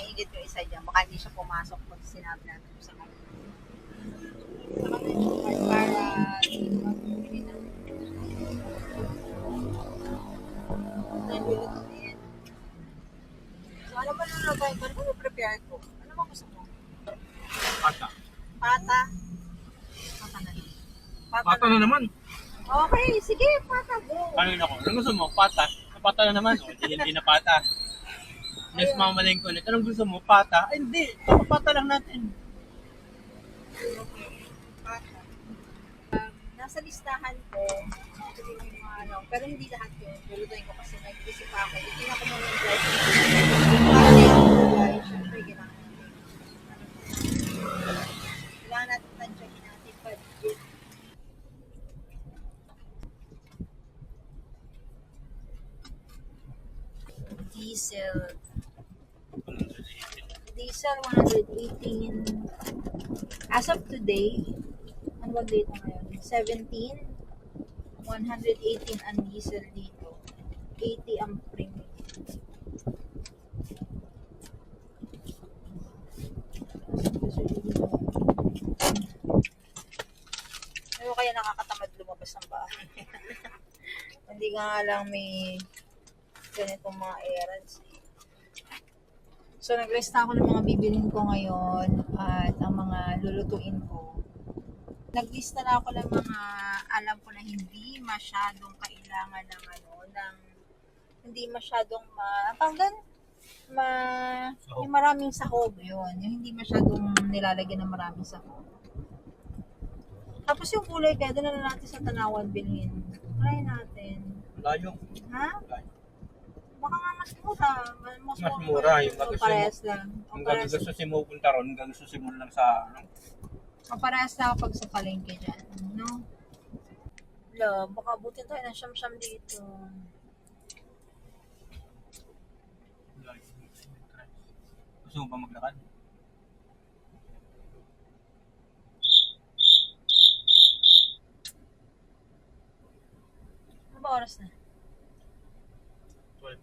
naiingit yung isa dyan. Baka hindi siya pumasok pag sinabi natin sa kanya. Saka na yung card para magbili na. Nandulot na yan. So, ano ba nilagay ko? Ano ba prepare ko? Ano ba gusto mo? Pata. Pata? Pata na lang. Pata na naman. Okay, sige, pata, go. Kanina ko. Anong gusto mo? Pata. Pata na naman. O, hindi na pata. Next mamaling ko ulit. Anong gusto mo? Pata? Ay, hindi. Papata lang natin. Pata. Nasa listahan ko, actually may mga ano, pero hindi lahat yun. Lulutuin ko kasi nag-isip ako. Hindi na ko muna yung drive. Para na yung gulay, syempre kailangan natin. Kailangan natin tansyakin natin budget. Diesel. Diesel 118. As of today, ano ba date na ngayon? 17. 118 ang diesel dito. 80 ang premium. Pero kaya nakakatamad lumabas ng bahay. Hindi nga lang may ganitong mga errands. So, naglista ako ng mga bibilin ko ngayon at ang mga lulutuin ko. Naglista na ako ng mga alam ko na hindi masyadong kailangan ng hindi masyadong yung maraming sahog yun. Yung hindi masyadong nilalagyan ng maraming sahog. Tapos yung gulay kaya doon na natin sa Tanawan bilhin. Try natin. Layo. Ha? Baka nga mas mura. Mas mura. Yung parehas lang. Ang gagasusin mo punta ron, gagasusin mo lang sa ano. Parehas lang kapag sa palengke dyan. No? Lo, baka butin tayo ng siyam-siyam dito. Gusto mo ba maglakad? Ano ba oras na? 12.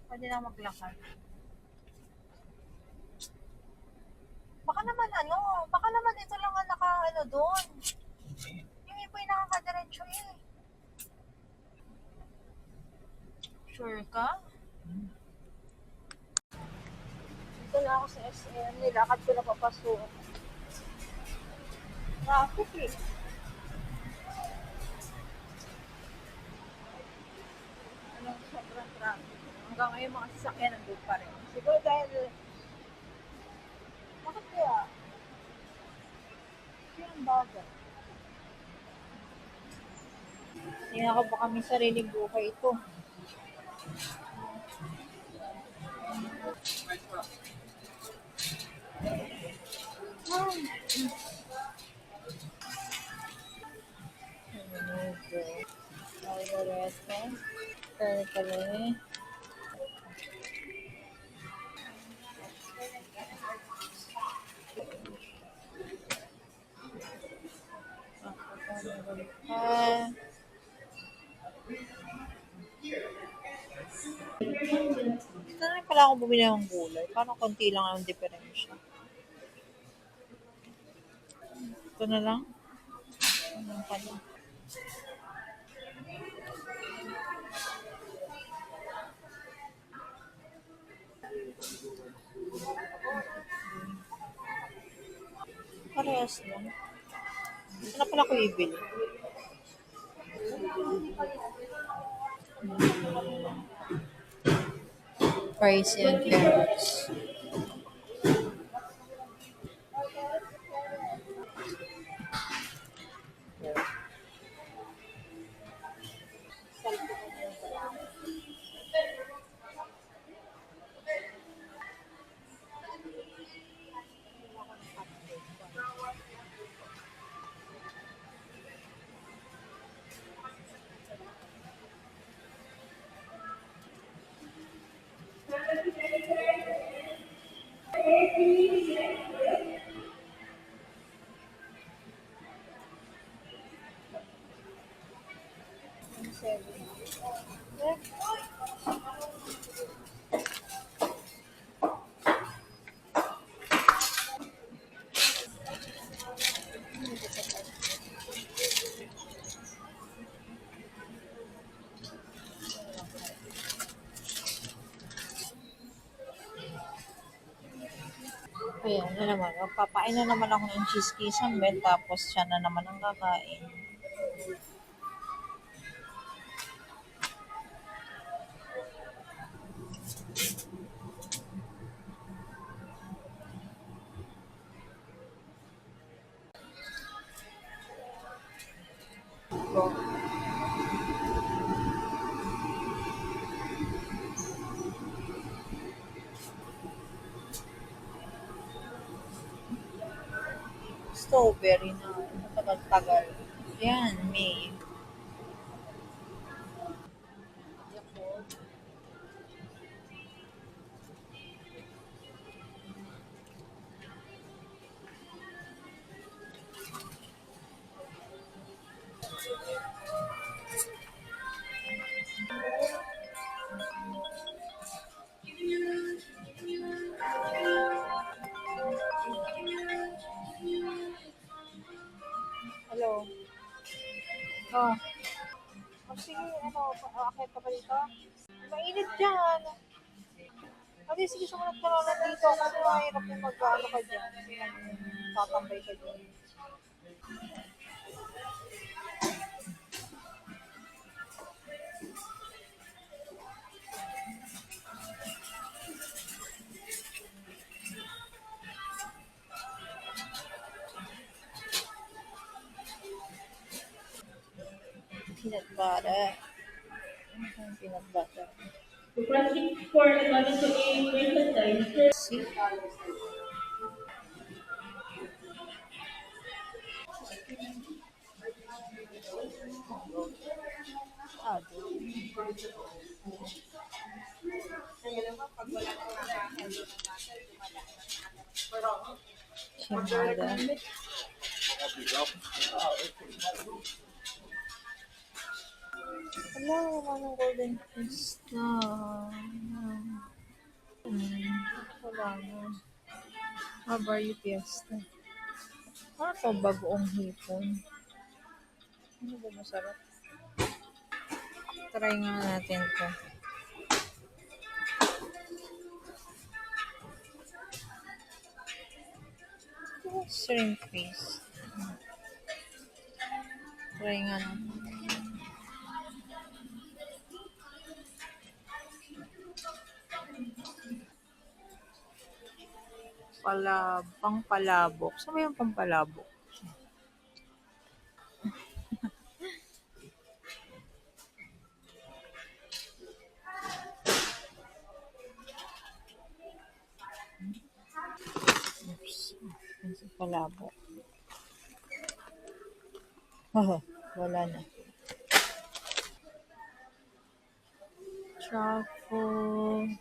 Pwede na maglakad. Baka naman ito lang ang doon. Yung iba yung nakakadiretso eh. Sure ka? Dito na ako sa SM. Nilakad ko na papasok. Traffic eh. Anong sobrang traffic? Hanggang ngayon mga sasakyan nandun pa rin. Siguro dahil bakit kaya? Yung bagay. Tingnan ko baka may sariling buhay ito. Dito na rin pala ako bumili ng gulay. Parang konti lang ang diferensya. Ito na lang. Ano pala? Parehas lang. Ano pala ko ibili? Rice and carrots. Ayan na naman. Magpapain na naman ako ng cheese kisambet tapos siya na naman ang kakain. Strawberry na. Tagal-tagal. Yan, May. Hello. Oh. Oh, sige, akit ka pa dito? Mainit dyan. Ate, sige, sumunod ka na dito kasi mahirap yung mag-ano ka dyan. Tatambay ka dyan. Peanut butter. Peanut butter. The plastic fork according to a person size. See? Ah, Chimada. Hello, manong golden pista. Wala na. Hawaii Fiesta. Ano to, bagoong hipon? Ano ba masarap? Try nga natin to. Shrimp paste. Try nga natin. Pangpalabok. Saan ba yung pampalabok? Oops. Palabok. Oh, wala na. Truffle.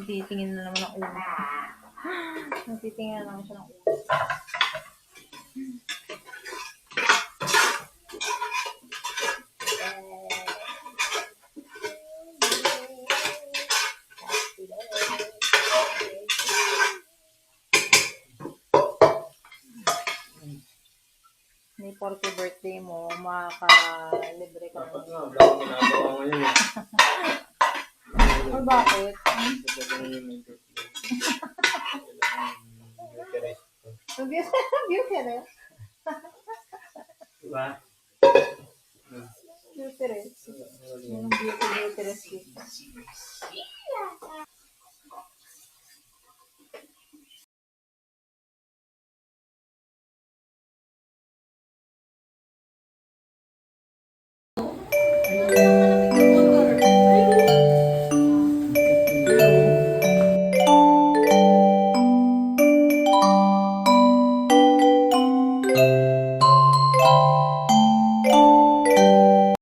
Nagtitingin na naman ang ulo. Nagtitingin na naman siya ng ulo. may 40 birthday mo, makaka-libre ka Dapat ng nga, wala akong ginagawa ngayon eh. Or bakit? Ito ganun yung mental state. Kailangan Beauty rest. diba? Beauty rest. Yung beauty rest dito.